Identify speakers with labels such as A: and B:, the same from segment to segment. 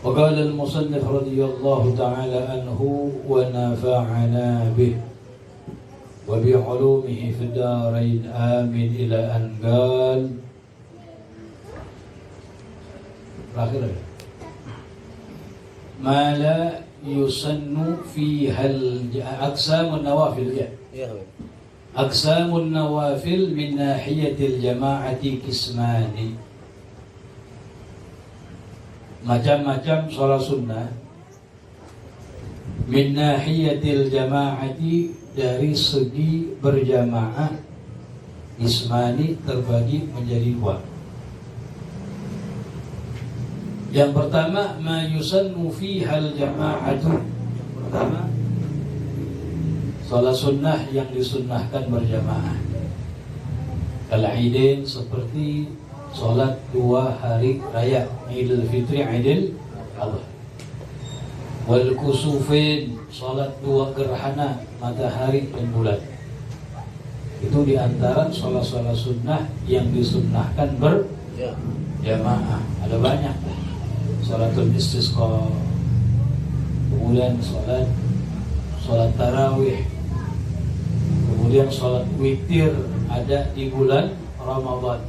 A: وقال المصنف رضي الله تعالى عنه ونفعنا به وبعلومه في الدارين آمين إلى أن قال ما لا يسن فيها أقسام النوافل أقسام النوافل من ناحية الجماعة قسمان. Macam-macam sholat sunnah min nahiyatil jama'ati, dari segi berjamaah, ismani, terbagi menjadi dua. Yang pertama, ma yusannu fihal jama'atu. Pertama, sholat sunnah yang disunnahkan berjamaah. Kal-Aidain, seperti sholat 2 hari raya, Idul Fitri, Idul Adha. Wal kusufin, sholat 2 gerhana matahari dan bulan. Itu diantara sholat-sholat sunnah yang disunnahkan berjamaah. Ada banyak. Sholatul istisqa, kemudian sholat tarawih, kemudian sholat witir ada di bulan Ramadan.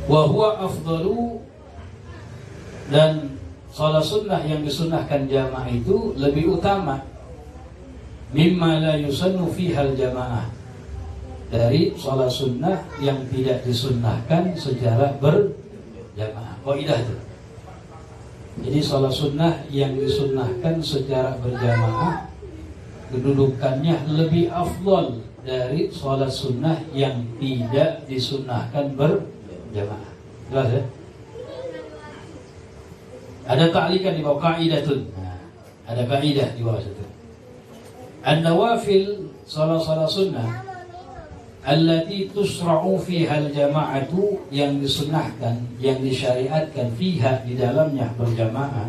A: Wa huwa afdalu, dan sholat sunnah yang disunnahkan jamaah itu lebih utama mimma la yusannu fihal jamaah, dari sholat sunnah yang tidak disunnahkan secara berjamaah. Kaidah itu. Jadi sholat sunnah yang disunnahkan secara berjamaah kedudukannya lebih afdal dari sholat sunnah yang tidak disunnahkan berjamaah. Jelas ya? Ada ta'likan di bawah kaidatun. Ada kaidah di bawah situ. An-nawafil, salat-salat sunnah allati tusra'u fiha al-jama'atu, yang disunnahkan, yang disyariatkan, fiha, di dalamnya berjamaah,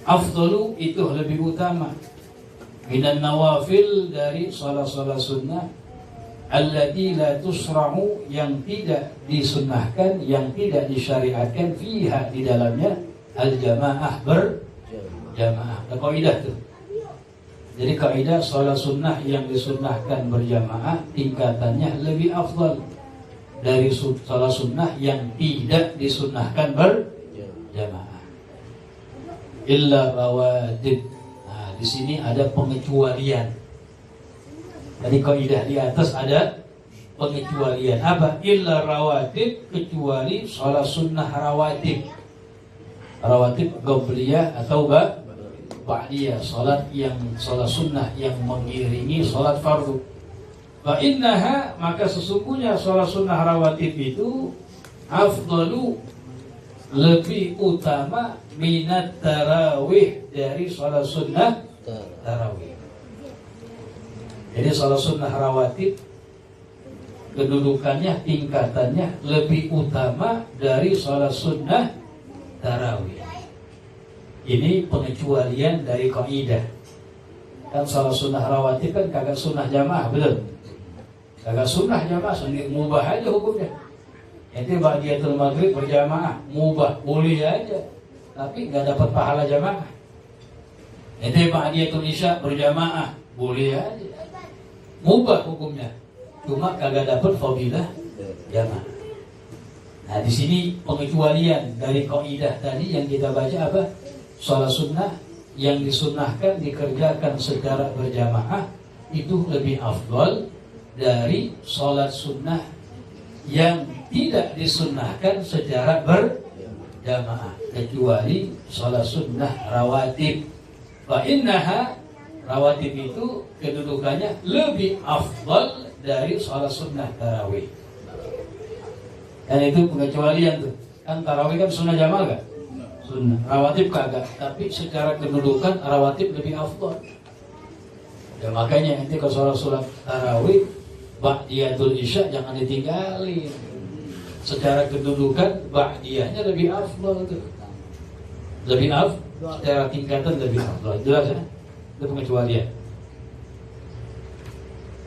A: afdalu, itu lebih utama, minan nawafil, dari salat-salat sunnah allati la tusra'u, yang tidak disunnahkan, yang tidak disyariatkan, fiha, di dalamnya, al-jamaah, berjamaah. Ada kaidah tuh. Jadi kaidah salat sunnah yang disunnahkan berjamaah tingkatannya lebih afdal dari salat sunnah yang tidak disunnahkan berjamaah. Illa rawatib. Nah, di sini ada pengecualian. Tadi kaidah di atas ada pengecualian. Apa? Illa rawatib, kecuali salat sunnah rawatib. Rawatib qabliyah atau ba'diyah, salat sunnah yang mengiringi salat fardu. Fa innaha, maka sesungguhnya salat sunnah rawatib itu afdalu, lebih utama, minat tarawih, dari salat sunnah tarawih. Jadi salat sunnah rawatib kedudukannya, tingkatannya lebih utama dari salat sunnah tarawih. Ini pengecualian dari kaidah. Kan salat sunnah rawatib kan kagak sunnah jamaah, betul? Kagak sunnah jamaah, sendiri mubah aja hukumnya. Ente ba'diyatul maghrib berjamaah, mubah, boleh aja, tapi nggak dapat pahala jamaah. Ente ba'diyatul isya berjamaah, boleh aja, mubah hukumnya, cuma kagak dapat fadilah jamaah. Nah, di sini pengecualian dari kaidah tadi yang kita baca apa? Salat sunnah yang disunnahkan dikerjakan secara berjamaah itu lebih afdal dari salat sunnah yang tidak disunnahkan secara berjamaah, kecuali salat sunnah rawatib. Fa innaha, rawatib itu kedudukannya lebih afdal dari salat sunnah tarawih. Dan itu pengecualian tuh. Kan tarawih kan sunnah jamaah kan? Sunnah. Rawatib kagak, tapi secara kedudukan rawatib lebih afdal. Ya makanya nanti kalau sholat tarawih ba'diyatul isya jangan ditinggalin. Secara kedudukan ba'diyahnya lebih afdal tuh. Lebih afdal, secara tingkatan lebih afdal. Jelas ya? Itu pengecualian.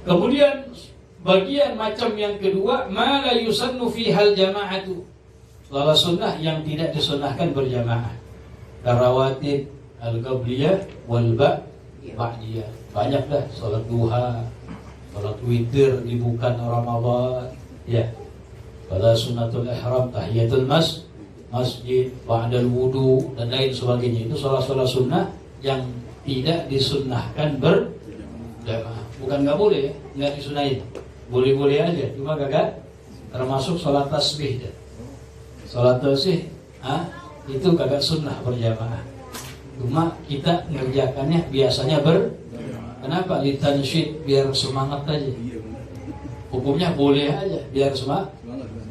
A: Kemudian bagian macam yang kedua, ma la yusannu fihal jama'atu, Salat sunnah yang tidak disunnahkan berjamaah. Karawatib, al-qabliyah, wal ba'diyah. Banyak dah, salat duha, salat witir di bukan Ramadan, ya. Salat sunnatul ihram, tahiyatul masjid, ba'dal wudu dan lain sebagainya. Itu salat-salat sunnah yang tidak disunnahkan berjamaah. Bukan nggak boleh ya, nggak disunahin. Boleh-boleh aja, cuma kagak termasuk salat tasbih. Salat tasbih, itu kagak sunnah berjamaah. Cuma kita ngerjakannya biasanya kenapa? Litansyid, biar semangat aja. Hukumnya boleh aja, biar semangat.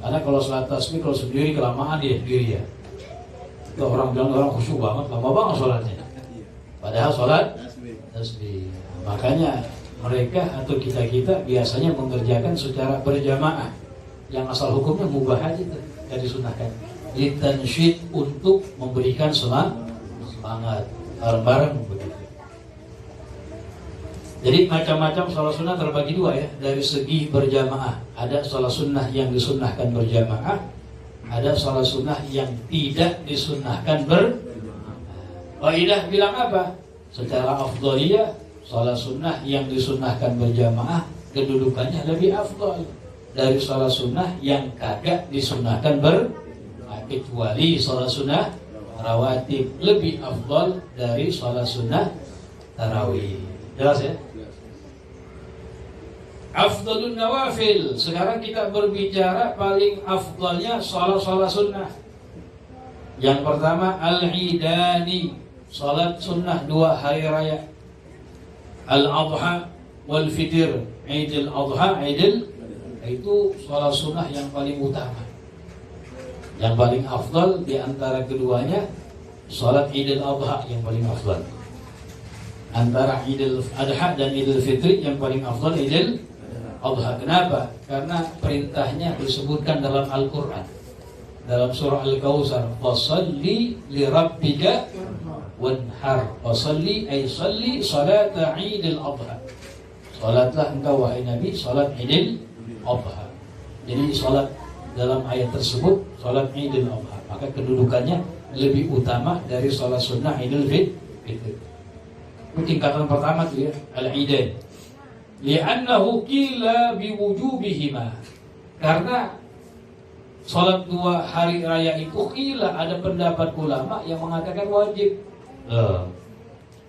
A: Karena kalau salat tasbih kalau sendiri kelamaan dia sendiri ya. Itu orang bilang orang khusyuk banget, lama banget sholatnya. Padahal sholat tasbih. Makanya mereka atau kita biasanya mengerjakan secara berjamaah. Yang asal hukumnya mubah aja tuh, tidak disunahkan. Litansyid, untuk memberikan semangat bareng-bareng begitu. Jadi macam-macam sholat sunnah terbagi dua ya. Dari segi berjamaah, ada sholat sunnah yang disunnahkan berjamaah, ada sholat sunnah yang tidak disunnahkan Waidah bilang apa? Secara afdhaliyah, sholat sunnah yang disunnahkan berjamaah kedudukannya lebih afdal dari sholat sunnah yang kagak disunnahkan kecuali sholat sunnah rawatib lebih afdal dari sholat sunnah tarawih. Jelas ya? Afdalun nawafil. Sekarang kita berbicara paling afdalnya sholat sunnah. Yang pertama al-idani, sholat sunnah 2 hari raya. Al-adha wal fitr, Idul Adha, itu sholat sunnah yang paling utama. Yang paling afdal di antara keduanya sholat Idul Adha yang paling afdal. Antara Idul Adha dan Idul Fitri yang paling afdal Idul Adha. Kenapa? Karena perintahnya disebutkan dalam Al-Quran. Dalam surah Al-Kautsar, "Fasholli li rabbika wanhar." Fasholli ay sholli salata Idul Adha. Salatlah engkau wahai Nabi, salat Idul Adha. Jadi salat dalam ayat tersebut salat Idul Adha, maka kedudukannya lebih utama dari salat sunnah Idul Fitri. Itu tingkatan pertama tuh ya, al-idain. Li'annahu qila biwujubihima. Karena salat 2 hari raya itu qila, ada pendapat ulama yang mengatakan wajib.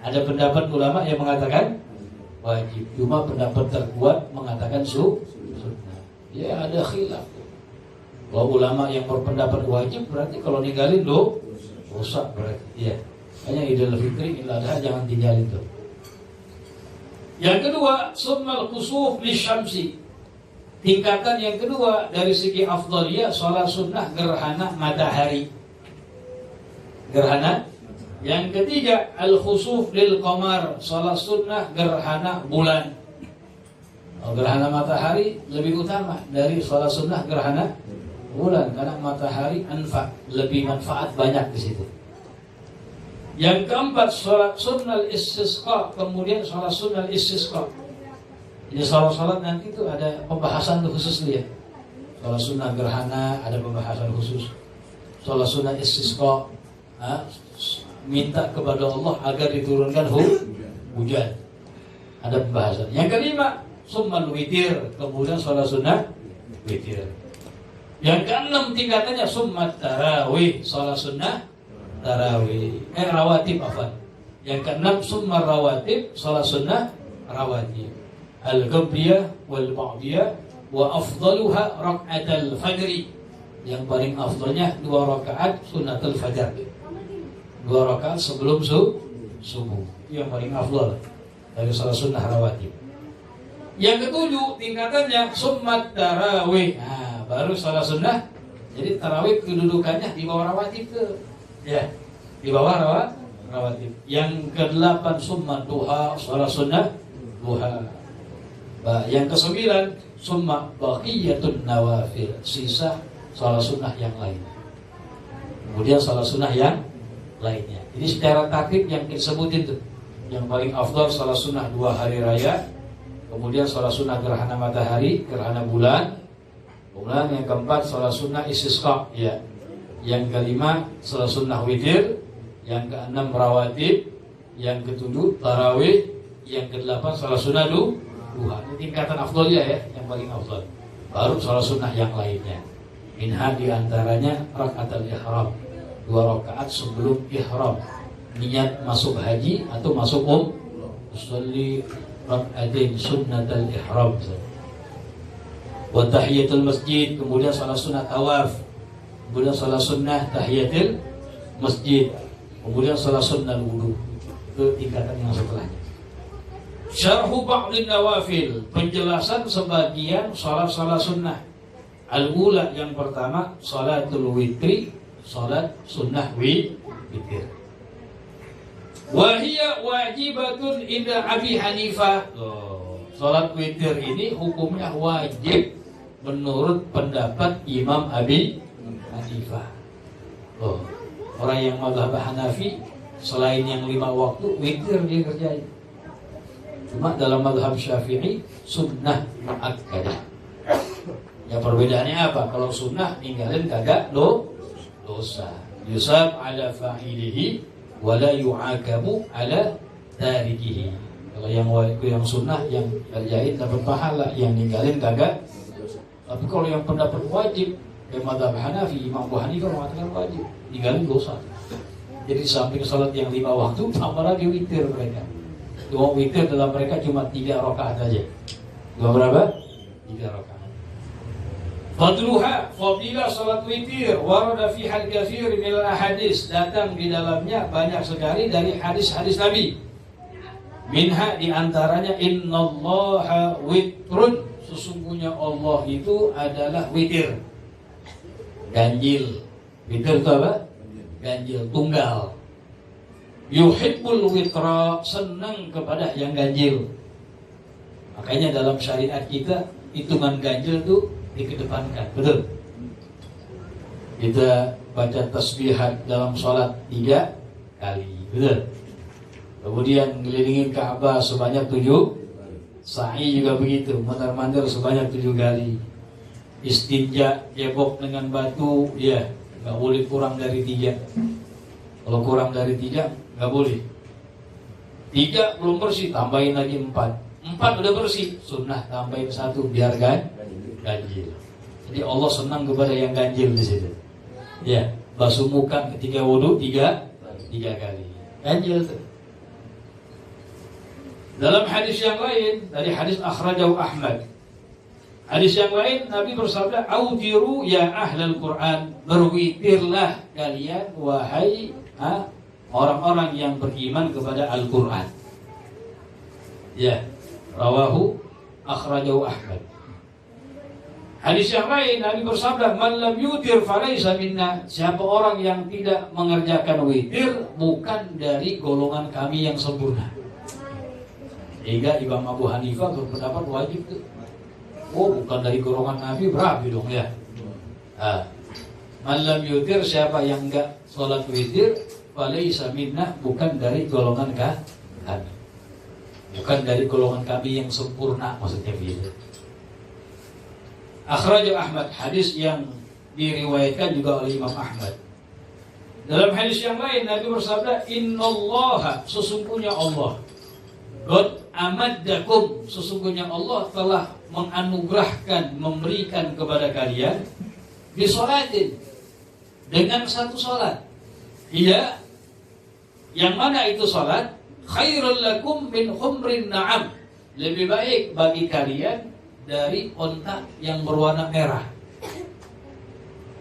A: Ada pendapat ulama yang mengatakan wajib. Cuma pendapat terkuat mengatakan sunnah. Ya ada khilaf. Kalau ulama yang berpendapat wajib berarti kalau ninggalin dosa berarti. Ya. Hanya Idul Fitri, Idul Adha jangan tinggalin tuh. Yang kedua, sunnal khusuf lisyamsi. Tingkatan yang kedua dari segi afdaliyah, sholat sunnah gerhana matahari. Gerhana. Yang ketiga, al-khusuf lil qamar, sholat sunnah gerhana bulan. Gerhana matahari lebih utama dari sholat sunnah gerhana bulan, karena matahari lebih manfaat banyak di situ. Yang keempat, sholat sunnah istisqa, kemudian sholat sunnah istisqa. Jadi sholat nanti itu ada pembahasan khusus dia. Sholat sunnah gerhana ada pembahasan khusus. Sholat sunnah istisqa, minta kepada Allah agar diturunkan hujan. Ada pembahasan. Yang kelima, summal witir, kemudian sholat sunnah witir. Yang keenam tingkatannya summat tarawih, sholat sunnah tarawih, rawatib afan. Yang keenam sunnah rawatib, salat sunnah rawatib. Al-qabliyah wal ba'diyah wa afdaluha rak'atul fajri. Yang paling afdalnya 2 rakaat sunnatul fajar. 2 rakaat sebelum subuh. Itu yang paling afdal dari salat sunnah rawatib. Yang ketujuh tingkatannya summat tarawih. Baru salat sunnah. Jadi tarawih kedudukannya di bawah rawatib tuh. Ya, di bawah rawatib. Yang ke-8 sunnah duha, salat sunnah duha. Yang ke-9 sunnah baqiyatun nawafil, sisa salat sunnah yang lain. Kemudian salat sunnah yang lainnya. Jadi secara tartib yang disebutin tuh, yang paling afdal salat sunnah 2 hari raya, kemudian salat sunnah gerhana matahari, gerhana bulan, kemudian yang keempat salat sunnah istisqa, ya. yang kelima salat sunnah witir, yang keenam rawatib, yang ketujuh tarawih, yang kedelapan salat sunnah duha. Ini tingkatan afdolnya ya, yang paling afdol. Baru salat sunnah yang lainnya. Minha diantaranya rakaatul ihram, 2 rakaat sebelum ihram, niat masuk haji atau masuk usolli rakaatain sunnatul ihram. Wa tahiyatul masjid, kemudian salat sunnah tawaf, kemudian salat sunnah tahiyatul masjid, kemudian salat sunnah wudu. Itu tingkatan yang setelahnya. Syarhu ba'dhin nawafil, penjelasan sebagian salat-salat sunnah. Al-ula, yang pertama salatul witri, salat sunnah witir. Wa hiya wajibatun inda Abi Hanifah. Salat witir ini hukumnya wajib menurut pendapat Imam Abi Hanifah. Orang yang mazhab Hanafi selain yang 5 waktu witir dia kerjain. Cuma dalam mazhab Syafi'i sunnah muakkadah. Ya perbedaannya apa? Kalau sunnah ninggalin kagak dosa. Yusab ala fa'ilihi wa la yu'akabu ala tarikihi. Kalau yang sunnah yang kerjain dapat pahala, yang ninggalin kagak. Tapi kalau yang pendapat wajib, yang mazhab Hanafi, Imam Abu Hanifah mengatakan wajib, ninggalin dosa. Jadi samping salat yang 5 waktu, tambah lagi witir mereka. Dua witir dalam mereka cuma 3 rakaat aja. Dua berapa? 3 rakaat. Fadluha, fadilah salat witir, warada fi hal katsir min al-ahadits, datang di dalamnya banyak sekali dari hadis-hadis Nabi. Minha, di antaranya innallaha witrun, sesungguhnya Allah itu adalah witir. Ganjil. Witir itu apa? Ganjil, tunggal. Yuhibbul witra, senang kepada yang ganjil. Makanya dalam syariat kita hitungan ganjil itu dikedepankan, betul? Kita baca tasbihat dalam sholat 3 kali, betul? Kemudian ngelilingin Ka'bah sebanyak 7, sa'i juga begitu, mondar-mandir sebanyak 7 kali. Istinja, jebok dengan batu, ya nggak boleh kurang dari 3. Kalau kurang dari 3 nggak boleh. 3 belum bersih, tambahin lagi 4. 4 udah bersih, sunnah tambahin 1 biar ganjil. Jadi Allah senang kepada yang ganjil di situ. Ya, basuh muka ketika wudu 3 kali. Ganjil tuh. Dalam hadis yang lain, dari hadis akhrajahu Ahmad. Hadis yang lain Nabi bersabda, "Audiru ya ahlal Quran, berwitirlah kalian wahai orang-orang yang beriman kepada Al-Qur'an." Ya, rawahu akhrajahu Ahmad. Hadis yang lain Nabi bersabda, "Man lam yutir falaisa minna." Siapa orang yang tidak mengerjakan witir bukan dari golongan kami yang sempurna. Sehingga Imam Abu Hanifah berpendapat wajib tuh. Bukan dari golongan Nabi, berarti dong ya. Man lam yutir, siapa yang enggak sholat witir, falaisa minna, bukan dari golongan kami. Bukan dari golongan kami yang sempurna, maksudnya begitu. Akhrajah Ahmad, hadis yang diriwayatkan juga oleh Imam Ahmad. Dalam hadis yang lain Nabi bersabda, "Innallaha, sesungguhnya Allah, qad amaddakum, sesungguhnya Allah telah menganugerahkan, memberikan kepada kalian bisolatin, dengan 1 salat. Iya, yang mana itu salat? Khairul lakum min humrin na'am, lebih baik bagi kalian dari onta yang berwarna merah.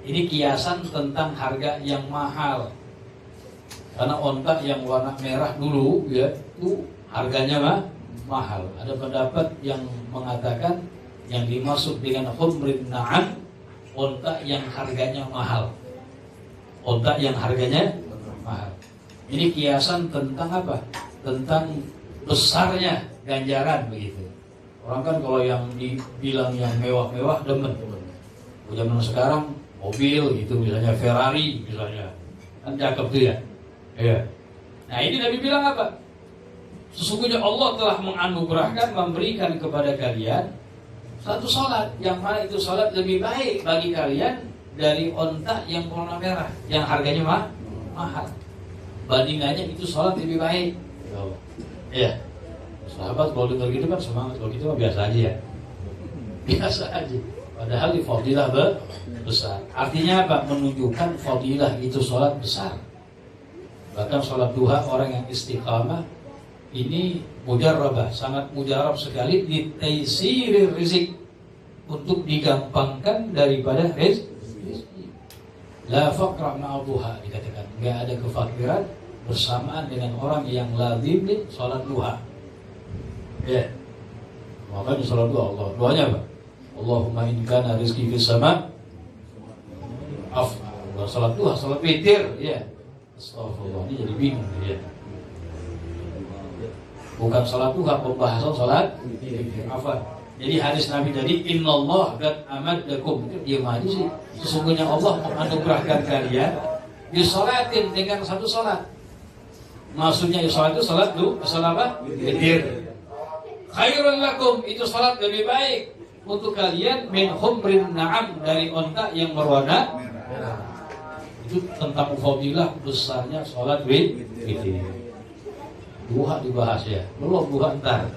A: Ini kiasan tentang harga yang mahal. Karena onta yang warna merah dulu ya, itu harganya mahal. Ada pendapat yang mengatakan yang dimaksud dengan humrin na'am, onta yang harganya mahal. Onta yang harganya mahal. Ini kiasan tentang apa? Tentang besarnya ganjaran begitu. Orang kan kalau yang dibilang yang mewah-mewah demen. Zaman sekarang mobil gitu, misalnya Ferrari misalnya, kan cakep tuh ya. Iya. Nah ini Nabi bilang apa? Sesungguhnya Allah telah menganugerahkan, memberikan kepada kalian 1 salat, yang mana itu salat lebih baik bagi kalian dari onta yang warna merah, yang harganya mahal. Bandingannya itu sholat lebih baik. Ya, sahabat kalau dengar gitu kan semangat, kalau gitu mah biasa aja ya. Biasa aja. Padahal di fadilah besar. Artinya apa? Menunjukkan fadilah itu sholat besar. Bahkan sholat duha orang yang istiqamah ini mujarrabah, sangat mujarab sekali di taisirir rizq, untuk digampangkan daripada rezeki. La faqra ma'a duha, dikatakan enggak ada kefakiran bersamaan dengan orang yang lazim sholat duha. Ya. Makanya sholat duha, Allah doanya apa? Allahumma in kana rizqi fis sama salat duha, salat witir, ya. Astagfirullah, ini jadi bingung ya. Bukan salat duha, pembahasan salat witir. Apa? Jadi hadis Nabi tadi, innallah qad amadakum. Diam aja sih. Sesungguhnya Allah menganugerahkan kalian disolatin dengan satu salat. Maksudnya salat itu salat apa? Witir. Khairul lakum, itu salat lebih baik untuk kalian min humrin na'am, dari onta yang berwarna merah. Itu tentang fadilah besarnya sholat witir. Duha dibahas ya, belum duha ntar.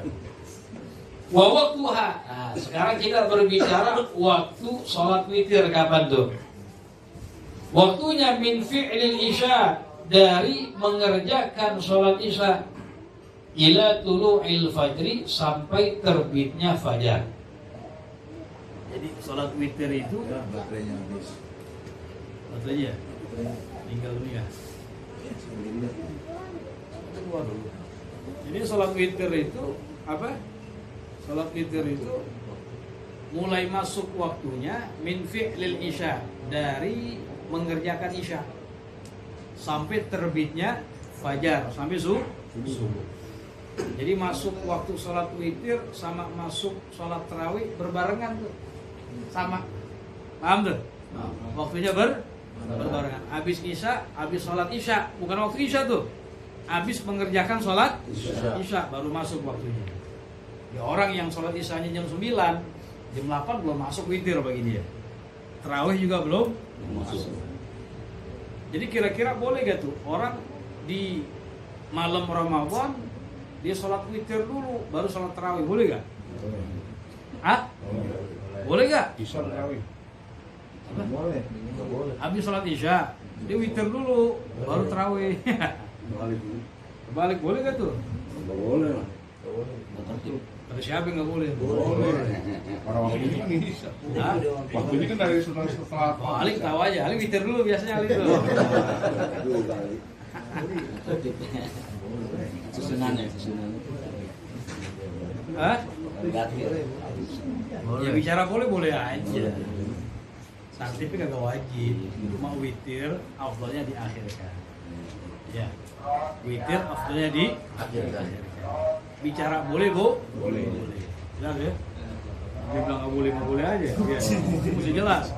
A: Wa waktuha. Nah, sekarang kita berbicara waktu sholat witir kapan tuh? Waktunya min fi'lil isya, dari mengerjakan sholat isya, ila tulu'il fajri, sampai terbitnya fajar. Jadi sholat witir itu baterainya habis. Baterainya tinggal dunia. Jadi sholat witir itu apa? Sholat witir itu mulai masuk waktunya min fi'lil isya, dari mengerjakan isya sampai terbitnya fajar, sampai subuh. Jadi masuk waktu sholat witir sama masuk sholat tarawih berbarengan tuh. Sama, paham tuh? Waktunya berbarengan. Habis isya, habis sholat isya, bukan waktu isya tuh. Habis mengerjakan sholat isya baru masuk waktunya. Ya orang yang sholat isyanya jam 9, jam 8 belum masuk witir bagi dia. Tarawih juga belum masuk. Jadi kira-kira boleh gak tuh orang di malam Ramadan dia sholat witir dulu baru sholat tarawih, boleh gak? Boleh gak?
B: Isya tarawih. Boleh.
A: Habis sholat isya dia witir dulu baru tarawih. Balik boleh gak tuh?
B: Boleh lah.
A: Ada siapa yang gak boleh?
B: Boleh. Para waktu ini kan bisa. Waktu ini kan dari setelah
A: Alik tahu aja, Alik witir dulu biasanya Alik tuh.
C: Susunannya.
A: Hah? Ya bicara boleh aja. Tapi kagak wajib. Mau witir, afdalnya diakhirkan. Ya. Witir afdalnya diakhirkan. Bicara boleh, Bu?
B: Boleh.
A: Jelas ya? Dia bilang nggak boleh aja. Ya. Mesti jelas.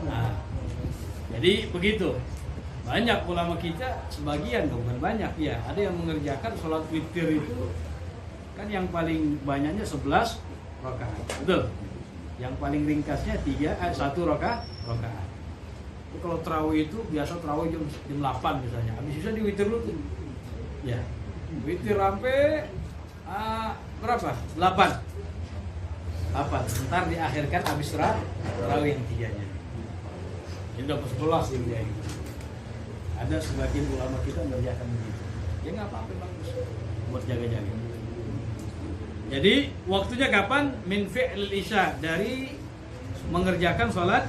A: Nah, jadi begitu. Banyak ulama kita, sebagian bukan banyak ya, ada yang mengerjakan sholat witir itu kan yang paling banyaknya 11 rakaat, betul? Yang paling ringkasnya 1 rakaat. Kalau tarawih itu biasa tarawih jam 8 misalnya, habis itu di witir dulu tuh. Ya, witir sampai berapa? 8. Ntar diakhirkan habis tarawih yang 3-nya. Jadi dapat 11 yang dia itu. Ada sebagian ulama kita mengerjakan begitu. Ya nggak apa-apa, bagus buat jaga-jaga. Jadi waktunya kapan? Min fi'l isya, dari mengerjakan sholat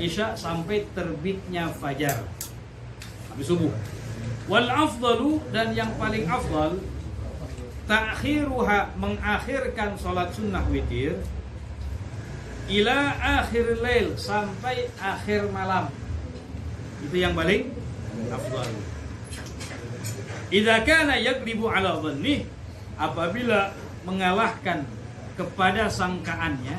A: isya sampai terbitnya fajar, habis subuh. Wal afdalu, dan yang paling afdal, ta'khiruha, mengakhirkan sholat sunnah witir, ila akhir lail, sampai akhir malam. Itu yang paling afdal. Idza kana yaglibu ala dhanni, apabila mengalahkan kepada sangkaannya,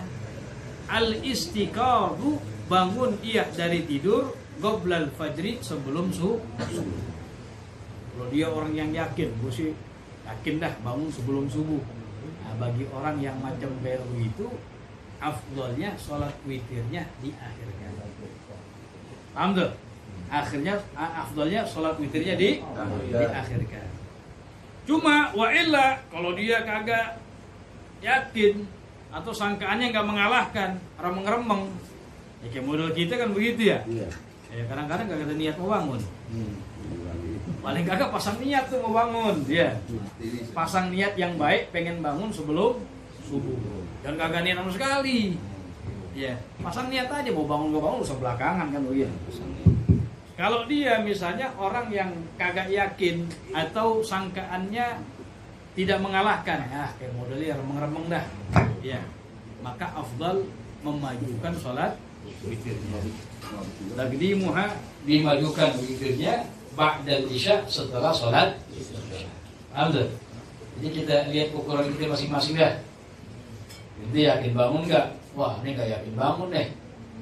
A: al-istiqadhu, bangun ia dari tidur, qoblal fajri, sebelum subuh. Kalau dia orang yang yakin, gue sih yakin dah bangun sebelum subuh. Nah, bagi orang yang macam baru itu, afdalnya sholat witirnya diakhirkan. Paham tuh? Akhirnya afdalnya sholat witirnya diakhirkan. Cuma wa illa kalau dia kagak yakin atau sangkaannya nggak mengalahkan, remeng-remeng, ya kayak model kita kan begitu ya.
B: Iya.
A: Ya kadang-kadang nggak ada niat mau bangun. Paling kagak pasang niat tuh mau bangun, dia pasang niat yang baik, pengen bangun sebelum subuh. Dan kagak niat sama sekali. Ya, pasang niat aja mau bangun nggak bangun usah belakangan kan begitu. Kalau dia misalnya orang yang kagak yakin atau sangkaannya tidak mengalahkan, kayak modelnya remeng-remeng dah, ya, maka afdal memajukan sholat witirnya. Lagi dimajukan witirnya ba'dal isya setelah sholat isya. Alhamdulillah. Jadi kita lihat ukuran kita masing-masing dah. Jadi yakin bangun nggak? Wah, ini nggak yakin bangun deh.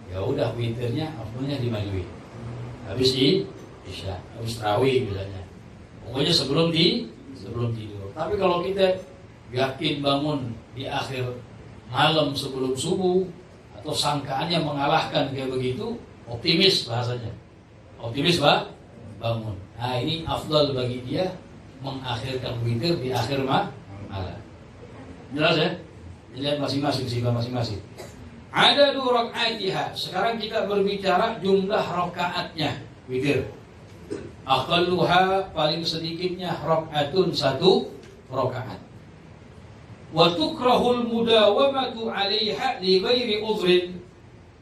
A: Ya udah witirnya afdalnya dimajuin. Habis isya, habis tarawih misalnya. Pokoknya sebelum tidur. Tapi kalau kita yakin bangun di akhir malam sebelum subuh atau sangkaannya mengalahkan kayak begitu, optimis bahasanya. Optimis bangun. Nah, ini afdal bagi dia mengakhirkan witir di akhir malam. Jelas ya? Lihat masing-masing sifat masing-masing. Ada 2 rakaatnya. Sekarang kita berbicara jumlah rakaatnya witir. Aqalluha paling sedikitnya rakaatun 1 rakaat. Wa tukrahul mudawamatu 'alaiha li ghairi udhrin,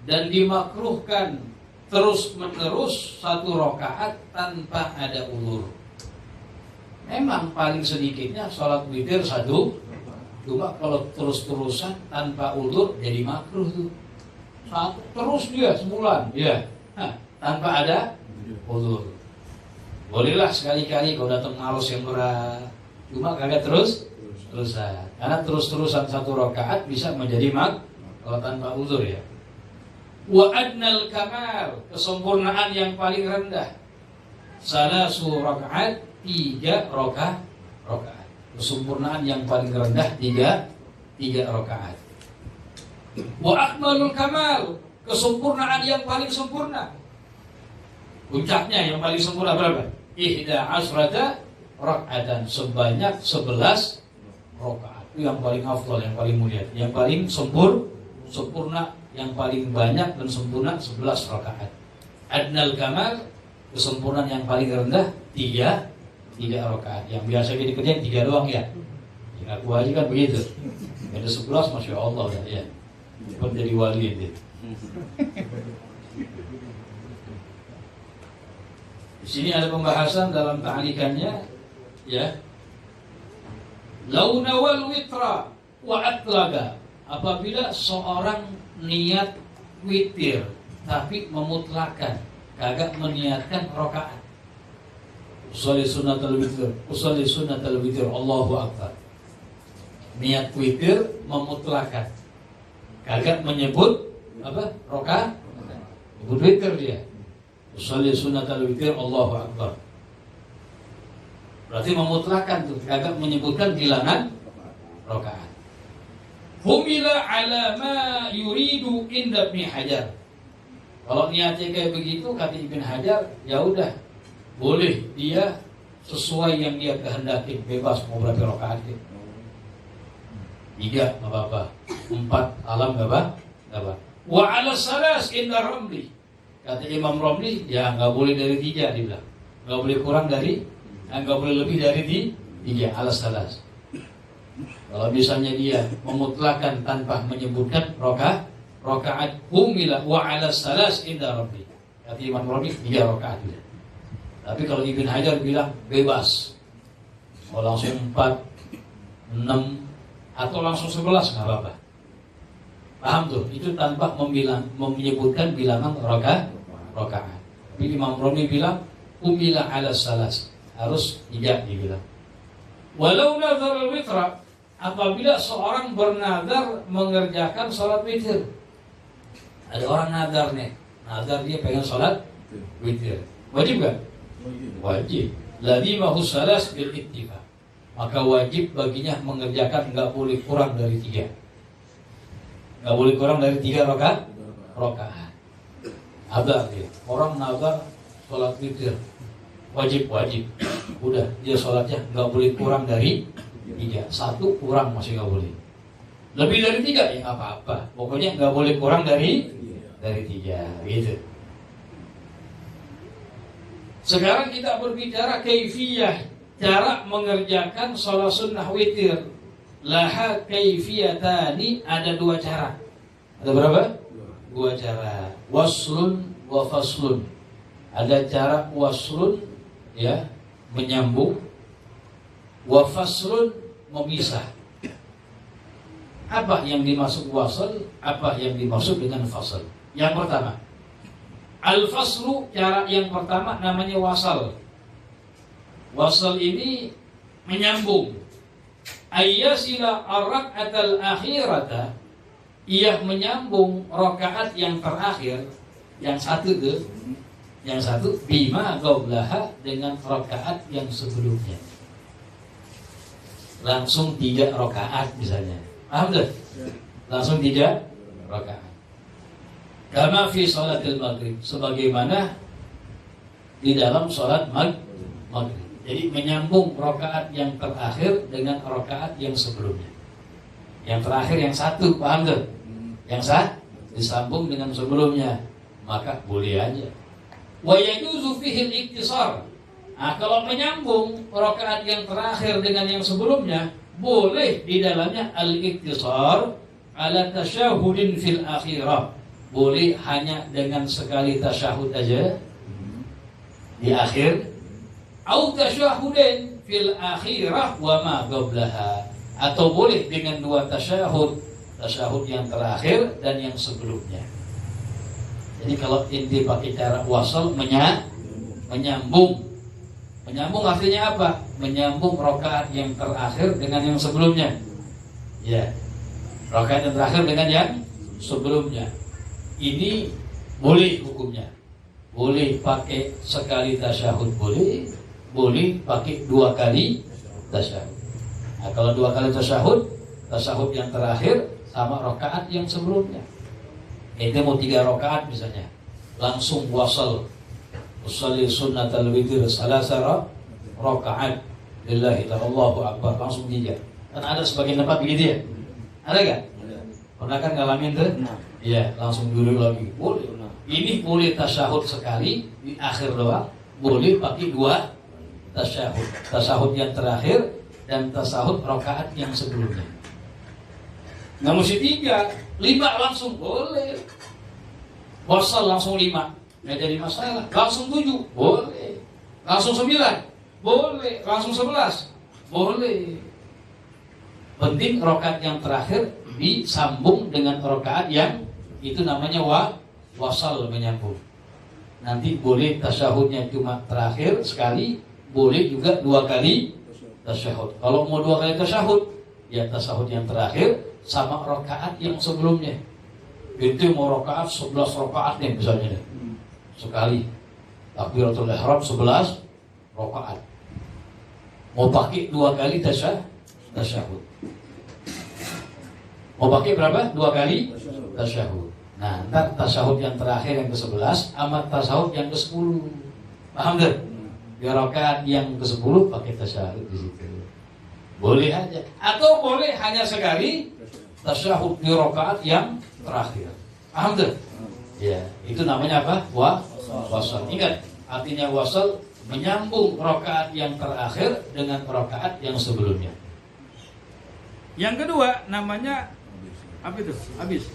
A: dan dimakruhkan terus-menerus 1 rakaat tanpa ada uzur. Memang paling sedikitnya sholat witir 1. Cuma kalau terus-terusan tanpa uzur jadi makruh tuh. 1 terus dia sebulan, ya. Tanpa ada uzur. Bolehlah sekali-kali kalau datang malas yang berat. Cuma kagak terus-terusan. Karena terus-terusan 1 rakaat bisa menjadi kalau tanpa uzur ya. Wa adnal kamal, kesempurnaan yang paling rendah. Salasu rakaat, 3 rakaat. Kesempurnaan yang paling rendah 3 rakaat. Wa akmalul kamal, kesempurnaan yang paling sempurna. Puncaknya yang paling sempurna berapa? 11 rakaatan, sebanyak 11 rakaat. Itu yang paling afdal, yang paling mulia, yang paling sempurna, yang paling banyak dan sempurna 11 rakaat. Adnal kamal, kesempurnaan yang paling rendah 3 rakaat. Yang biasa kita kerjain 3 doang ya. Ngaku aja kan begitu. Ada 11, masya Allah ya. Cepat jadi wali itu. Di sini ada pembahasan dalam ta'liqannya ya. Lau nawal witra wa atlaga, apabila seorang niat witir tapi memutlakan, kagak meniatkan rakaat. Usolli sunnatul witir, Allahu akbar. Niat witir memutlakan, kagak menyebut apa? Rakaat. Menyebut witir dia. Usolli sunnatul witir, Allahu akbar. Berarti memutlakan tuh, kagak menyebutkan bilangan rakaat. Humila ala ma yuridu inda Ibn Hajar. Kalau niatnya kayak begitu kata Ibn Hajar, ya udah, boleh dia sesuai yang dia kehendaki, bebas mau berapa rakaat. 3 enggak apa-apa, 4 alam enggak apa-apa. Wa ala salas inda Ramli. Kata Imam Ramli, ya enggak boleh dari 3 dia bilang. Enggak boleh kurang dari, enggak boleh lebih dari 3 ala salas. Kalau misalnya dia memutlakan tanpa menyebutkan rakaat humila wa ala salas inda Rabbi. Kata Imam Rabi 3 rakaat dia. Tapi kalau Ibn Hajar bilang bebas, mau langsung 4, 6 atau langsung 11 nggak apa-apa. Paham tuh? Itu tanpa menyebutkan bilangan rakaat. Tapi Imam Rabi bilang humila ala salas, harus 3 dibilang. Walau nazar al-witra, apabila seorang bernazar mengerjakan sholat witir. Ada orang nazar nih, nazar dia pengen sholat witir. Wajib gak? Wajib. Lazimahu salas bil ittifaq. Maka wajib baginya mengerjakan, enggak boleh kurang dari 3. Enggak boleh kurang dari 3 rakaat. Ada ya. Orang nazar sholat witir wajib. Udah dia sholatnya nggak boleh kurang dari 3. 1 kurang masih nggak boleh. Lebih dari 3 ya nggak apa-apa. Pokoknya nggak boleh kurang dari 3 gitu. Sekarang kita berbicara kaifiyah, cara mengerjakan sholat sunnah witir. Laha kaifiyatani, ada 2 cara. Ada berapa? 2 cara. Waslun wa faslun. Ada cara waslun ya, menyambung, wa faslun, memisah. Apa yang dimaksud wasl? Apa yang dimaksud dengan fasl? Yang pertama, al-faslu, cara yang pertama namanya wasal. Wasal ini menyambung. Ayyasila ar-rak'atal akhirata, ia menyambung rakaat yang terakhir, yang satu bima qablaha, dengan rakaat yang sebelumnya. Langsung 3 rakaat misalnya. Paham tak? Langsung 3 rakaat. Kama fi sholatil maghrib, sebagaimana di dalam sholat maghrib. Jadi menyambung rakaat yang terakhir dengan rakaat yang sebelumnya. Yang terakhir yang satu, paham tak? Yang disambung dengan sebelumnya, maka boleh aja. Wa yajuzu fihi al-iktisar. Nah, kalau menyambung rakaat yang terakhir dengan yang sebelumnya, boleh di dalamnya al-iktisar ala tasyahudin fil akhirah. Boleh hanya dengan sekali tasyahud aja di akhir, au tasyahudin fil akhirah wa ma qablaha, atau boleh dengan 2 tasyahud, tasyahud yang terakhir dan yang sebelumnya. Jadi kalau inti pakai cara wasal, menyambung. Menyambung artinya apa? Menyambung rakaat yang terakhir dengan yang sebelumnya. Ya, rakaat yang terakhir dengan yang sebelumnya. Ini boleh hukumnya. Boleh pakai sekali tasyahud, boleh pakai 2 kali tasyahud. Nah, kalau 2 kali tasyahud yang terakhir sama rakaat yang sebelumnya. Itu mau 3 rakaat misalnya, langsung wasal. Usalli sunnatal witir salasara rakaat lillahi ta'ala, Allahu akbar, langsung 3. Kan ada sebagian tempat begitu ya? Ada gak? Pernah kan ngalamin tuh? Iya, langsung dulu lagi. Boleh. Ini boleh tasyahud sekali di akhir doang, boleh pakai 2 tasyahud. Tasyahud yang terakhir dan tasyahud rakaat yang sebelumnya. Nggak mesti 3, 5 langsung boleh. Wasal langsung 5, nggak jadi masalah. Langsung 7, boleh. Langsung 9, boleh. Langsung 11, boleh. Penting rakaat yang terakhir disambung dengan rakaat yang itu namanya wasal, menyambung. Nanti boleh tasyahudnya cuma terakhir sekali, boleh juga 2 kali tasyahud. Kalau mau 2 kali tasyahud, ya tasyahud yang terakhir sama rakaat yang sebelumnya. Itu mau rakaat 11 rakaat nih misalnya nih. Sekali takbiratul ihram 11 rakaat. Mau pakai 2 kali tasyahud. Mau pakai berapa? 2 kali tasyahud. Nah, ntar tasyahud yang terakhir yang ke-11 sama tasyahud yang ke-10. Paham gak? Di rakaat yang ke-10 pakai tasyahud di situ. Boleh aja. Atau boleh hanya sekali tasyahud di rakaat yang terakhir. Paham gak? Ya, itu namanya apa? Wasal. Ingat, artinya wasal menyambung rakaat yang terakhir dengan rakaat yang sebelumnya. Yang kedua namanya apa itu? Habis.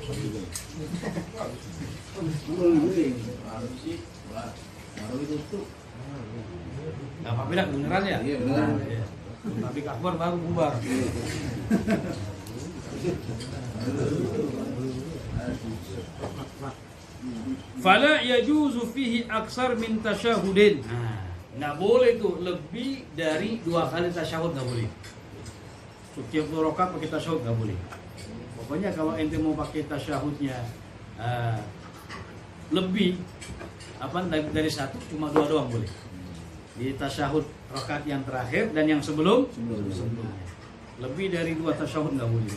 A: Gak apa-apa dah, beneran ya? Iya beneran. Tapi akbar baru bubar. Fala yajuzu fihi aksar min tasyahudin. Nggak boleh tuh lebih dari 2 kali tasyahud, nggak boleh. Setiap 2 rakaat pakai tasyahud nggak boleh. Pokoknya kalau ente mau pakai tasyahudnya lebih dari 1, cuma 2 doang boleh. Di tasyahud rakaat yang terakhir dan yang sebelumnya. Lebih dari 2 tasyahud nggak boleh.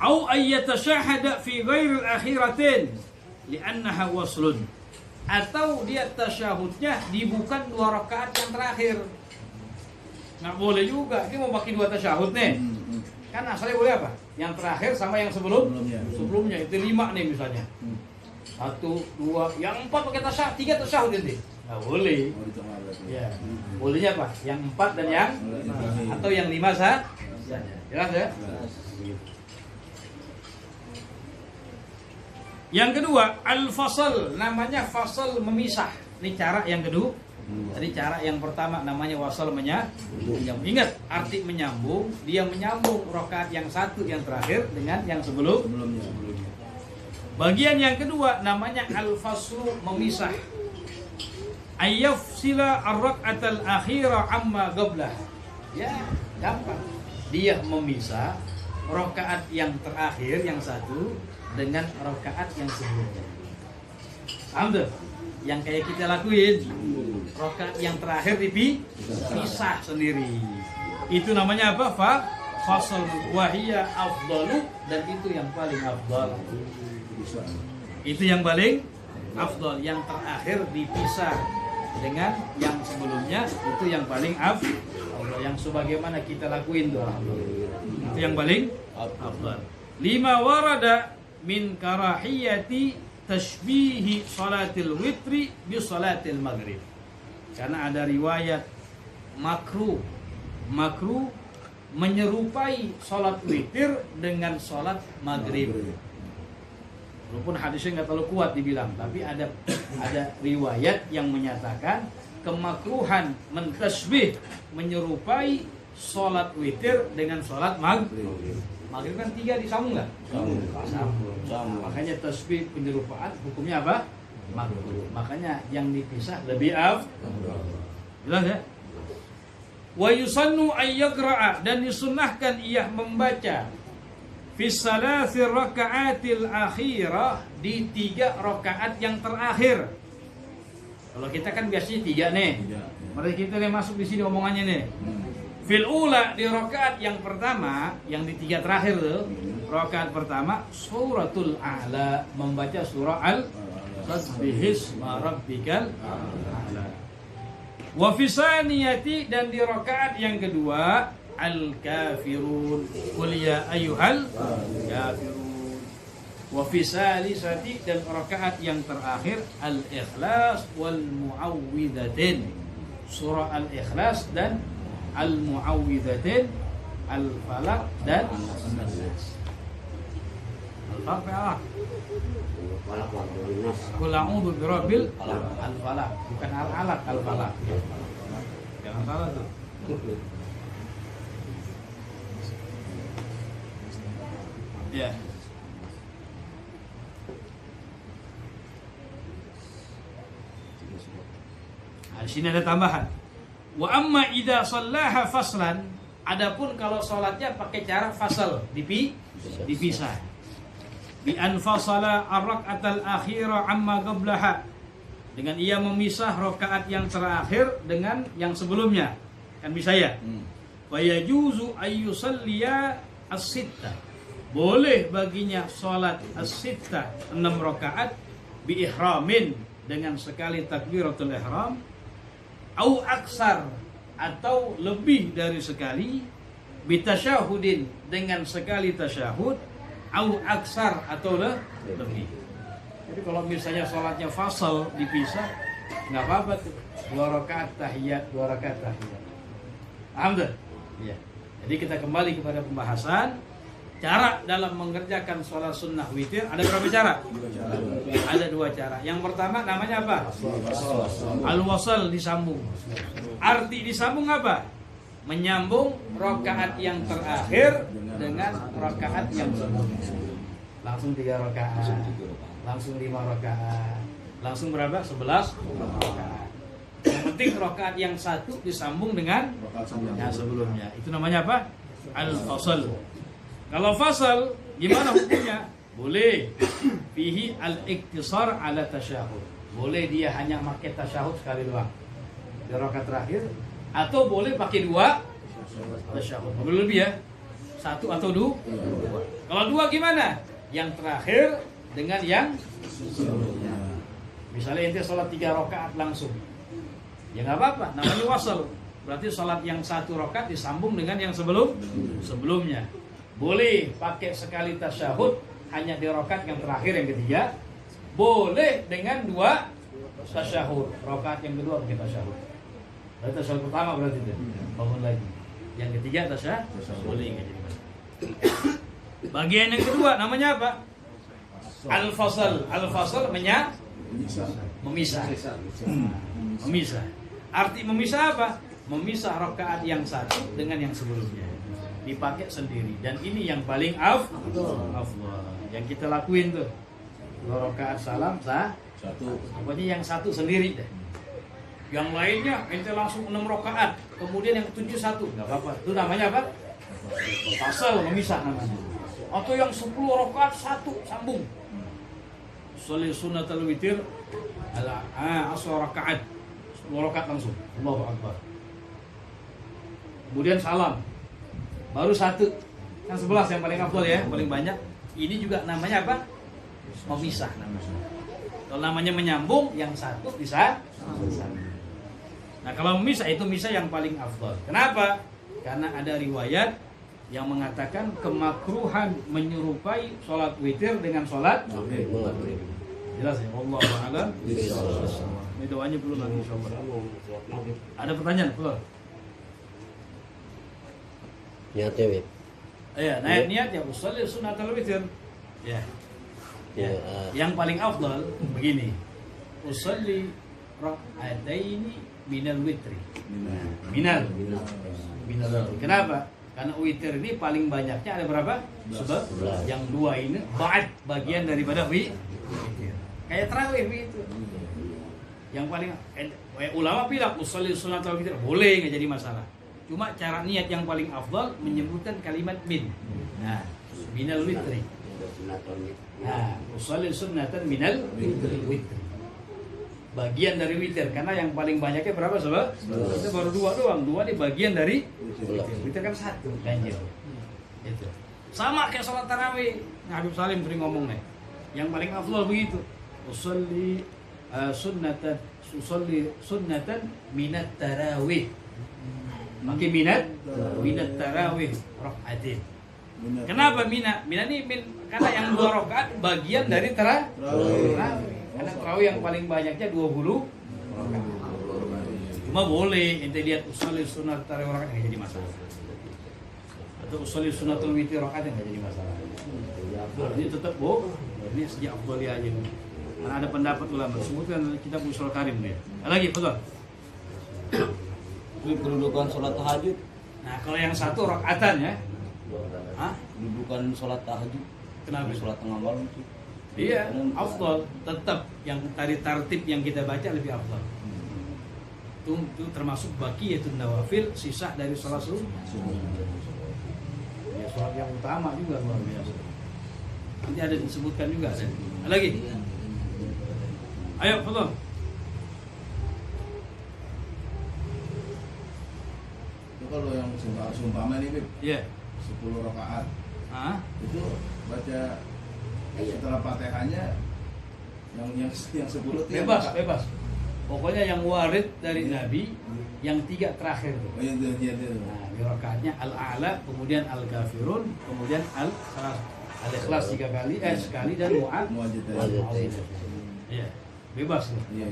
C: Au ayyatashahada fi ghairil akhiratin li'annaha waslun. Atau dia tasyahudnya di bukan 2 rakaat yang terakhir. Nggak boleh juga, dia mau pakai 2 tasyahud nih. Kan asalnya boleh apa? Yang terakhir sama yang sebelumnya. Itu 5 nih misalnya. 1, 2, yang 4 pakai tasyahud, 3 tasyahud nanti. Nggak boleh. Ya. Bolehnya apa? Yang 4 dan yang atau yang 5 saja. Jelas ya? Yang kedua, al-fasal, namanya fasal memisah. Ini cara yang kedua. Tadi cara yang pertama namanya wasal menyambung. Ingat, arti menyambung, dia menyambung rakaat yang satu yang terakhir dengan yang sebelumnya. Bagian yang kedua namanya al-faslu, memisah. Ayyafsila ar-rak'atal akhira amma qablah. Ya, gampang. Dia memisah rakaat yang terakhir yang satu dengan rakaat yang sebelumnya. Paham tuh? Yang kayak kita lakuin, rakaat yang terakhir dipisah sendiri. Itu namanya apa? Fasal wahiyya afdalu, dan itu yang paling afdal. Itu yang paling afdal, yang terakhir dipisah dengan yang sebelumnya, itu yang paling afdal. Yang sebagaimana kita lakuin tuh, itu yang paling afdal. 5 warada min karahiyati tashbihi salatil witri bi salatil maghrib. Karena ada riwayat makruh menyerupai salat witir dengan salat maghrib. Walaupun hadisnya nggak terlalu kuat dibilang, tapi ada riwayat yang menyatakan kemakruhan mentasbih, menyerupai salat witir dengan salat maghrib. Maghrib kan 3 disambung nggak? Sambung. Makanya tasbih penyerupaan hukumnya apa? Makruh. Makanya yang dipisah lebih jelas ya? Wa yusannu ay yaqra'a, dan disunnahkan ia membaca fi salasi raka'atil akhirah, di 3 rakaat yang terakhir. Kalau kita kan biasanya 3 nih. Mari kita nih masuk di sini omongannya nih. Fil ula, di rakaat yang pertama, yang di 3 terakhir tuh, rakaat pertama suratul a'la, membaca surah Sabbihisma rabbikal a'la. Wa fi saniyati, dan di rakaat yang kedua al-kafirun, qul ya ayyuhal kafirun. Wa fi salisati, dan rakaat yang terakhir al-ikhlas wal muawwidzatain, surah al-ikhlas dan al-muawwidzatain, al-falaq dan an-nas. Al-falaq, qul a'udzu birabbil al-falaq, bukan al-alaq, al-falaq. Jangan salah tuh. Ya. Nah, di sini ada tambahan. Wa amma idza shallaha faslan, adapun kalau salatnya pakai cara fasal, dipisah. Bi anfasala ar-rak'atal akhira amma qablaha, dengan ia memisah rakaat yang terakhir dengan yang sebelumnya. Kan bisa ya? Wa yajuzu ayyusalliya as-sittah, boleh baginya salat as-sittah 6 rakaat bi ihramin, dengan sekali takbiratul ihram, au aksar, atau lebih dari sekali, bitasyahudin, dengan sekali tasyahud, au aksar, atau lebih. Jadi kalau misalnya sholatnya fasal dipisah, nggak apa-apa tuh, 2 rakaat tahiyat, 2 rakaat tahiyat. Paham tuh? Ya. Jadi kita kembali kepada pembahasan cara dalam mengerjakan sholat sunnah witir. Ada berapa cara? Ada 2 cara. Yang pertama namanya apa? Al-wasal, disambung. Arti disambung apa? Menyambung rakaat yang terakhir dengan rakaat yang sebelumnya. Langsung 3 rakaat, langsung 5 rakaat, langsung berapa? 11 rakaat. Yang penting rakaat yang satu disambung dengan yang sebelumnya. Itu namanya apa? Al-fasal. Kalau fasal, gimana hukumnya? Boleh fihi al-iktisar ala tasyahud. Boleh dia hanya pakai tasyahud sekali doang di rakaat terakhir, atau boleh pakai 2 tasyahud. Boleh lebih ya. satu atau dua. Kalau dua gimana? Yang terakhir dengan yang sebelumnya. Misalnya ente sholat 3 rakaat langsung, ya nggak apa-apa, namanya wasal. Berarti sholat yang 1 rakaat disambung dengan yang sebelumnya. Boleh pakai sekali tasyahud hanya di rakaat yang terakhir yang ketiga. Boleh dengan 2 tasyahud, rakaat yang kedua pakai tasyahud. Berarti tasyahud pertama berarti itu bangun lagi. Yang ketiga tasyahud boleh nggak jadi masalah. Bagian yang kedua namanya apa? Al-fasal. Al-fasal memisah. Memisah. Arti memisah apa? Memisah rakaat yang satu dengan yang sebelumnya. Dipakai sendiri. Dan ini yang paling afdal. Yang kita lakuin tuh. 2 rakaat salam satu. Pokoknya yang satu sendiri deh. Yang lainnya ente langsung 6 rakaat. Kemudian yang 7 satu. Enggak apa-apa. Itu namanya apa? Fasal, memisah namanya. Atau yang 10 rakaat satu sambung. Sholli sunnatul witir ala 10 rakaat. 10 rakaat langsung. Allahu Akbar. Kemudian salam. Baru satu. Kan 11 yang paling afdal ya, paling banyak. Ini juga namanya apa? Memisah namanya. Kalau namanya menyambung, yang satu bisa. Nah, kalau memisah itu misah yang paling afdal. Kenapa? Karena ada riwayat yang mengatakan kemakruhan menyerupai sholat witir dengan sholat maghrib. Jelas ya? Allah a'lam. Ini doanya belum lagi insyaallah. Ada pertanyaan? Belum?
D: Niatnya, Wib.
C: Iya, niat ya usolli sunnatul witir. Ya. Ya. Yang paling afdal begini. Usolli rak'ataini minal witri. Minal. Kenapa? Karena witir ini paling banyaknya ada berapa? Sebab yang 2 ini ba'd, bagian daripada witir. Kayak tarawih begitu. Yang paling ulama bilang usolli sunnatul witir boleh, nggak jadi masalah. Cuma cara niat yang paling afdal menyebutkan kalimat min. Nah, minal witri. Nah, usolli sunnatan minal witri. Bagian dari witir, karena yang paling banyaknya berapa sobat? Kita baru 2 doang. 2 ini bagian dari witir kan 1 ganjil. Itu. Sama kayak sholat tarawih. Habib Salim sering ngomong nih. Yang paling afdal begitu. Usolli sunnatan minat tarawih. Makin minat tarawih rakaatin. Kenapa minat? Minat ini karena yang 2 rakaat bagian dari tarawih. Karena tarawih yang paling banyaknya 20 rakaat. Cuma boleh ente lihat usolli sunat tarawih rakaat nggak jadi masalah. Atau usolli sunatul witir rakaat nggak jadi masalah. Ini tetap ini sejak afdali aja. Karena ada pendapat ulama sebutkan kitab Ushul Karim nih. Lagi betul.
D: Kedudukan sholat tahajud.
C: Nah, kalau yang 1 rakaatan ya. Hah?
D: Kedudukan sholat tahajud.
C: Kenapa?
D: Sholat tengah malam itu.
C: Iya, afdal. Tetap yang tadi tartib yang kita baca lebih afdal. Itu termasuk baqiyatun nawafil, sisa dari sholat subuh. Ya, sholat yang utama juga luar biasa. Nanti ada disebutkan juga. Ada lagi? Ayo, betul.
B: Kalau yang seumpama nih, Bib,
C: Iya.
B: 10 rakaat. Itu baca setelah Fatihahnya yang 10 itu
C: Bebas. Pokoknya yang warid dari Nabi yang 3 terakhir tuh.
B: Oh, iya.
C: Nah, di rakaatnya al-a'la, kemudian al-kafirun, kemudian al-ikhlas 3 kali, sekali dan mu'adzzatain. Iya. Bebas tuh.
B: Iya.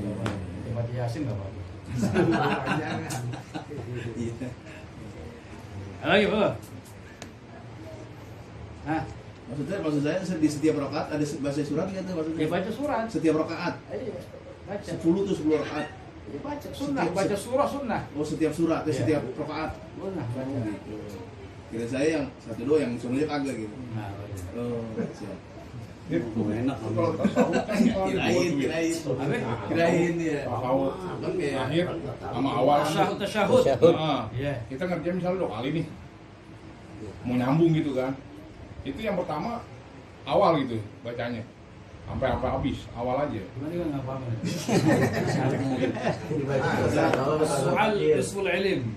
C: Baca Yasin enggak apa-apa.
B: Iya.
C: Lagi apa? Nah,
B: Maksud saya di setiap rakaat ada baca surat gitu maksudnya.
C: ya baca surat.
B: Setiap rakaat.
C: Iya, baca.
B: 10 tuh 10 rakaat.
C: Ya baca sunnah, baca surah sunnah.
B: Oh, setiap surat,
C: Iya.
B: setiap rakaat.
C: Sunnah baca.
B: Oh, gitu. Kira saya yang 1 doang, yang sunnahnya kagak gitu.
C: Nah, baca.
B: Oh, siap.
D: Enak.
B: Kirain ya.
E: Tasawuf
B: Kan kayak
E: akhir sama awal.
C: Tasyahud.
E: Nah,
C: Iya.
E: kita ngerjain misalnya 2 kali nih, mau nyambung gitu kan. Itu yang pertama awal gitu bacanya, sampai habis awal aja.
C: Gimana kan enggak paham. Soal usul ilm.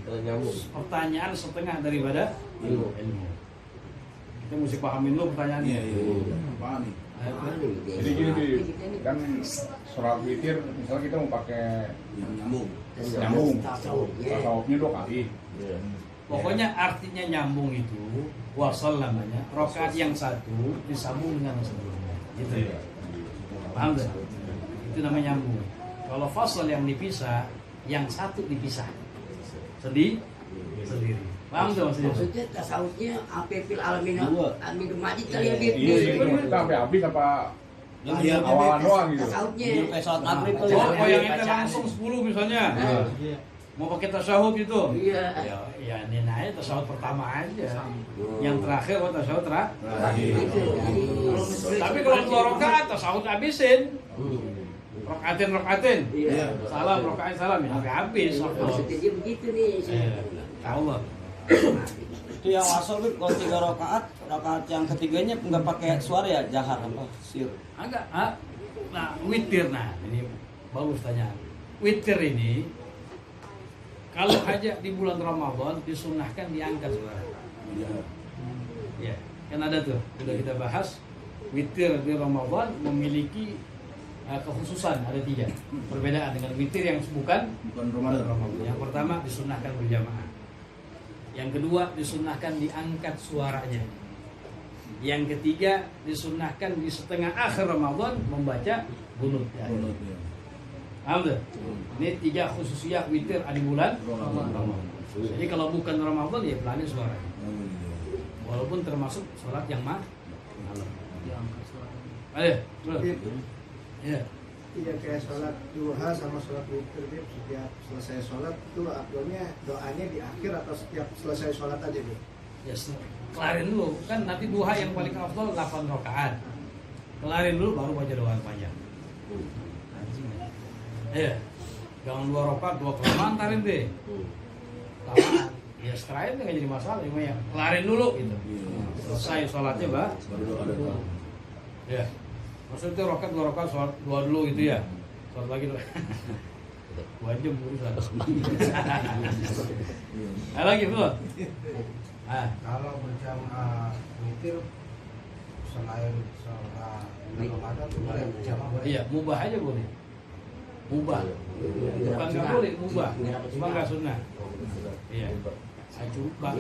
C: Pertanyaan setengah daripada ilmu. Kita mesti pahamin dulu pertanyaannya.
B: Apaan nih?
C: Ayo,
E: Jadi gini Bi, kan sholat witir misalnya kita mau pakai nyambung, tasawufnya 2 kali.
C: Pokoknya artinya nyambung itu wasal namanya. Rakaat yang satu disambung dengan yang sebelumnya. Gitu ya. Paham gak? Itu namanya nyambung. Kalau fasal yang dipisah, yang satu dipisah. Sendiri. Paham gak maksudnya?
F: Maksudnya tasawufnya apil alamin amin majid kali ya
E: Iya, kita sampai habis apa
D: Yang
E: awalan doang gitu.
F: tasawufnya.
D: Kayak sholat maghrib tuh.
C: Oh, yang kita langsung 10 misalnya. Mau pakai tasawuf itu.
F: Iya.
C: Ya ini aja tasawuf pertama aja. Yang terakhir tasawuf terakhir. Tapi kalau 2 rakaat tasawuf habisin. Rokaatin.
F: Iya.
C: Salam salam ya habis.
F: Maksudnya dia begitu nih.
C: Tahu lah.
D: Itu yang asal Bib, kalau 3 rakaat yang ketiganya nggak pakai suara ya, jahar apa sir.
C: Enggak, nah witir, nah ini bagus tanya. Witir ini kalau aja di bulan Ramadan disunahkan diangkat suara. Ya, kan ada tuh, sudah kita bahas. Witir di Ramadan memiliki kekhususan, ada 3 perbedaan dengan witir yang bukan Ramadan. Yang pertama disunahkan berjamaah. Yang kedua disunahkan diangkat suaranya. Yang ketiga disunahkan di setengah akhir Ramadan membaca qunut. Paham tuh? Ini 3 khususiyah witir di bulan Ramadan. Jadi kalau bukan Ramadan ya pelanin suaranya. Walaupun termasuk sholat yang malam. Ayo, terus. Ya.
G: Tidak kayak sholat duha sama sholat witir, setiap selesai sholat itu abdulnya doanya di akhir atau setiap selesai sholat aja Bu?
C: Ya, kelarin dulu. Kan nanti duha yang paling afdal 8 rakaat. Kelarin dulu baru baca doa yang panjang. Ya. Jangan 2 rakaat, 2 kelamaan tarin deh. Kelamaan. Ya setelah itu nggak jadi masalah, cuma ya kelarin dulu gitu. Selesai sholatnya baru doa. Ya. Maksudnya 2 rakaat sholat 2 dulu gitu ya. Sholat lagi dulu. 2 jam urusan. Nah, lagi belum?
G: Kalau berjamaah witir selain sholat Ramadan boleh berjamaah?
C: Iya, mubah aja boleh. Mubah. Bukan nggak boleh, mubah. Cuma nggak sunnah. Iya. Cuma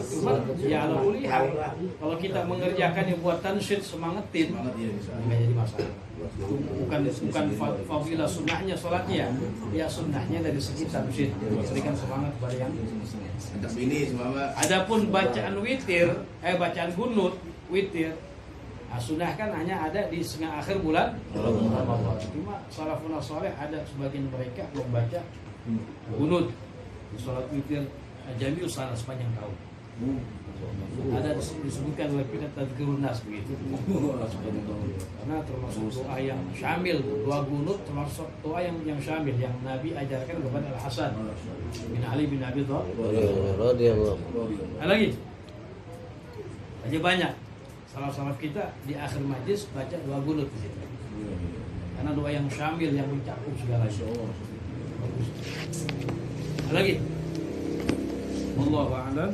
C: ya ala kuliah. Kalau kita mengerjakan yang buat tansyid semangatin, nggak jadi masalah. Bukan fadilah sunnahnya sholatnya, ya sunnahnya dari segi tansyid, memberikan semangat kepada yang. Adapun bacaan witir, bacaan qunut witir, sunnah kan hanya ada di setengah akhir bulan Ramadan. Cuma salafun saleh ada sebagian mereka membaca qunut di sholat witir jami'us salat sepanjang tahun. Ada disebutkan oleh kita tadzkirun nas begitu. Karena termasuk doa yang syamil, doa qunut termasuk doa yang syamil yang Nabi ajarkan kepada Al Hasan bin Ali bin Abi Thalib radhiyallahu. Lagi. Aja banyak. Salaf-salaf kita di akhir majlis baca doa qunut di situ. Karena doa yang syamil yang mencakup segalanya. Bagus. Lagi. Wallahu a'lam.